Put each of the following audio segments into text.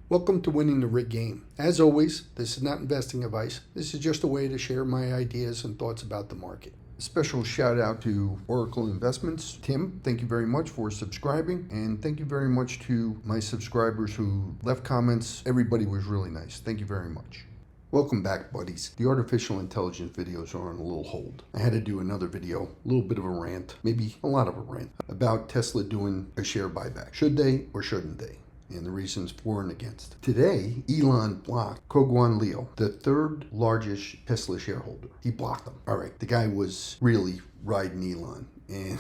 Welcome to Winning the Rig Game. As always, this is not investing advice. This is just a way to share my ideas and thoughts about the market. A special shout out to Oracle Investments. Tim, thank you very much for subscribing, and thank you very much to my subscribers who left comments. Everybody was really nice. Thank you very much. Welcome back, buddies. The artificial intelligence videos are on a little hold. I had to do another video, a little bit of a rant, maybe a lot of a rant, about Tesla doing a share buyback. Should they or shouldn't they? And the reasons for and against. Today, Elon blocked Kogwan Leo, the third largest Tesla shareholder. He blocked him. All right, the guy was really riding Elon. And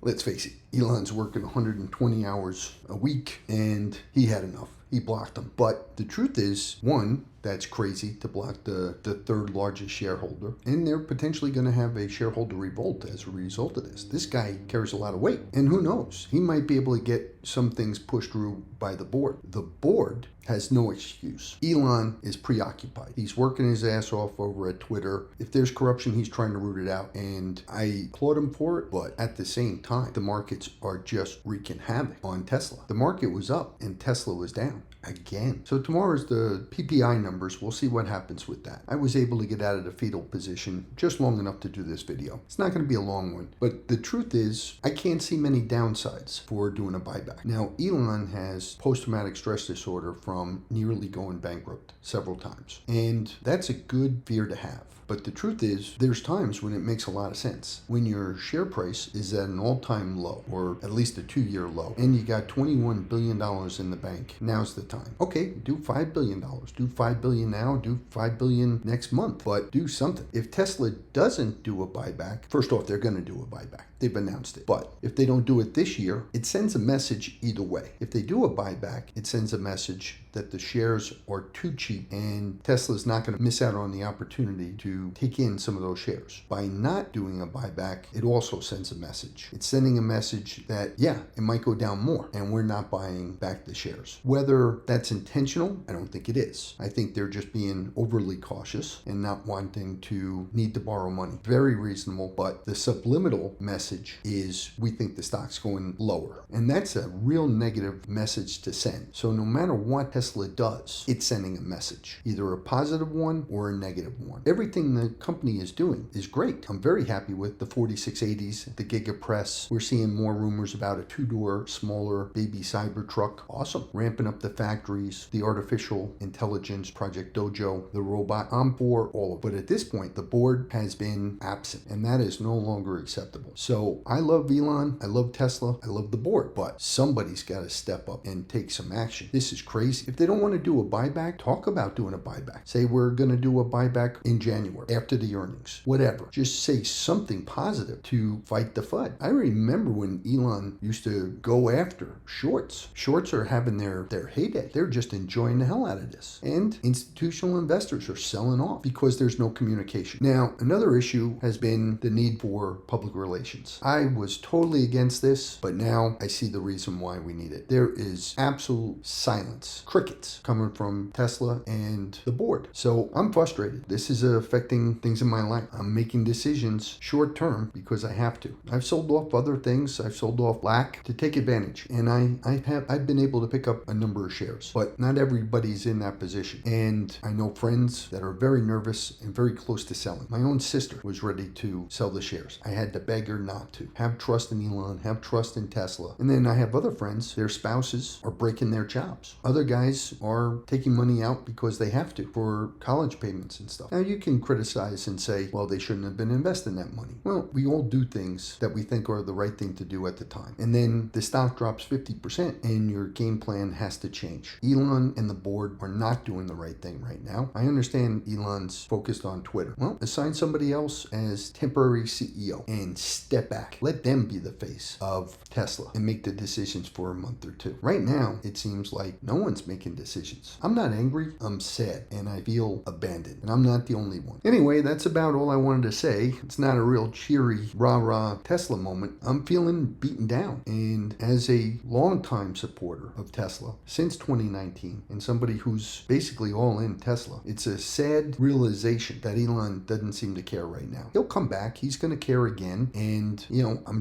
let's face it, Elon's working 120 hours a week, and he had enough. He blocked him. But the truth is, one, that's crazy to block the third largest shareholder. And they're potentially going to have a shareholder revolt as a result of this. This guy carries a lot of weight. And who knows? He might be able to get some things pushed through by the board. The board has no excuse. Elon is preoccupied. He's working his ass off over at Twitter. If there's corruption, he's trying to root it out. And I applaud him for it. But at the same time, the markets are just wreaking havoc on Tesla. The market was up and Tesla was down again. So tomorrow's the PPI numbers. We'll see what happens with that. I was able to get out of the fetal position just long enough to do this video. It's not going to be a long one, but the truth is I can't see many downsides for doing a buyback. Now, Elon has post-traumatic stress disorder from nearly going bankrupt several times, and that's a good fear to have. But the truth is, there's times when it makes a lot of sense. When your share price is at an all-time low, or at least a 2-year low, and you got $21 billion in the bank, now's the time. Okay, do $5 billion. Do $5 billion now, do $5 billion next month, but do something. If Tesla doesn't do a buyback, first off, they're going to do a buyback. They've announced it. But if they don't do it this year, it sends a message either way. If they do a buyback, it sends a message that the shares are too cheap and Tesla's not going to miss out on the opportunity to take in some of those shares. By not doing a buyback, it also sends a message. It's sending a message that, yeah, it might go down more and we're not buying back the shares. Whether that's intentional, I don't think it is. I think they're just being overly cautious and not wanting to need to borrow money. Very reasonable, but the subliminal message is we think the stock's going lower. And that's a real negative message to send. So no matter what Tesla does, it's sending a message, either a positive one or a negative one. Everything the company is doing is great. I'm very happy with the 4680s, the Gigapress. We're seeing more rumors about a 2-door, smaller baby Cybertruck. Awesome. Ramping up the factories, the artificial intelligence, Project Dojo, the robot. I'm for all of it. But at this point, the board has been absent, and that is no longer acceptable. So I love Elon, I love Tesla, I love the board, but somebody's got to step up and take some action. This is crazy. If they don't want to do a buyback, talk about doing a buyback. Say we're going to do a buyback in January after the earnings, whatever. Just say something positive to fight the FUD. I remember when Elon used to go after shorts. Shorts are having their heyday. They're just enjoying the hell out of this. And institutional investors are selling off because there's no communication. Now, another issue has been the need for public relations. I was totally against this, but now I see the reason why we need it. There is absolute silence, crickets coming from Tesla and the board. So I'm frustrated. This is affecting things in my life. I'm making decisions short term because I have to. I've sold off other things. I've sold off black to take advantage. And I've been able to pick up a number of shares, but not everybody's in that position. And I know friends that are very nervous and very close to selling. My own sister was ready to sell the shares. I had to beg her not to. Have trust in Elon, have trust in Tesla. And then I have other friends, their spouses are breaking their jobs. Other guys are taking money out because they have to for college payments and stuff. Now you can criticize and say, well, they shouldn't have been investing that money. Well, we all do things that we think are the right thing to do at the time. And then the stock drops 50% and your game plan has to change. Elon and the board are not doing the right thing right now. I understand Elon's focused on Twitter. Well, assign somebody else as temporary CEO and step back. Let them be the face of Tesla and make the decisions for a month or two. Right now, it seems like no one's making decisions. I'm not angry, I'm sad, and I feel abandoned. And I'm not the only one. Anyway, that's about all I wanted to say. It's not a real cheery, rah-rah Tesla moment. I'm feeling beaten down. And as a longtime supporter of Tesla since 2019, and somebody who's basically basically all in Tesla. It's a sad realization that Elon doesn't seem to care right now. He'll come back. He's going to care again. And,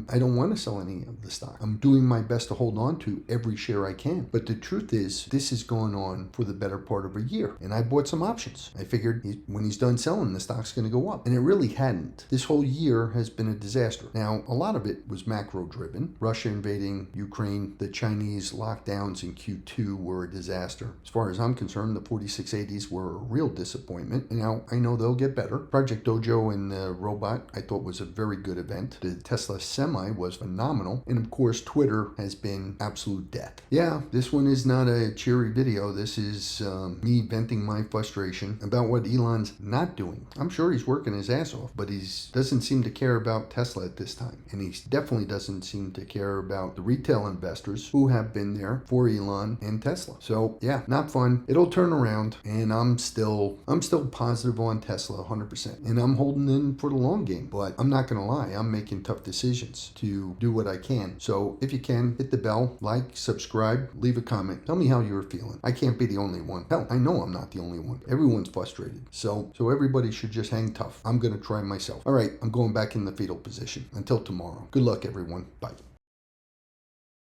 I don't want to sell any of the stock. I'm doing my best to hold on to every share I can. But the truth is, this is going on for the better part of a year. And I bought some options. I figured when he's done selling, the stock's going to go up. And it really hadn't. This whole year has been a disaster. Now, a lot of it was macro driven. Russia invading Ukraine, the Chinese lockdowns in Q2 were a disaster. As far as I'm concerned, the 4680s were a real disappointment. Now, I know they'll get better. Project Dojo and the robot, I thought was a very good event. The Tesla Semi was phenomenal. And of course, Twitter has been absolute death. Yeah, this one is not a cheery video. This is me venting my frustration about what Elon's not doing. I'm sure he's working his ass off, but he doesn't seem to care about Tesla at this time. And he definitely doesn't seem to care about the retail investors who have been there for Elon and Tesla. So yeah, not fun. It'll turn around, and I'm still positive on Tesla 100%. And I'm holding in for the long game. But I'm not gonna lie, I'm making tough decisions to do what I can. So if you can, hit the bell, like, subscribe, leave a comment. Tell me how you're feeling. I can't be the only one. Hell, I know I'm not the only one. Everyone's frustrated. So everybody should just hang tough. I'm gonna try myself. All right, I'm going back in the fetal position. Until tomorrow. Good luck, everyone. Bye.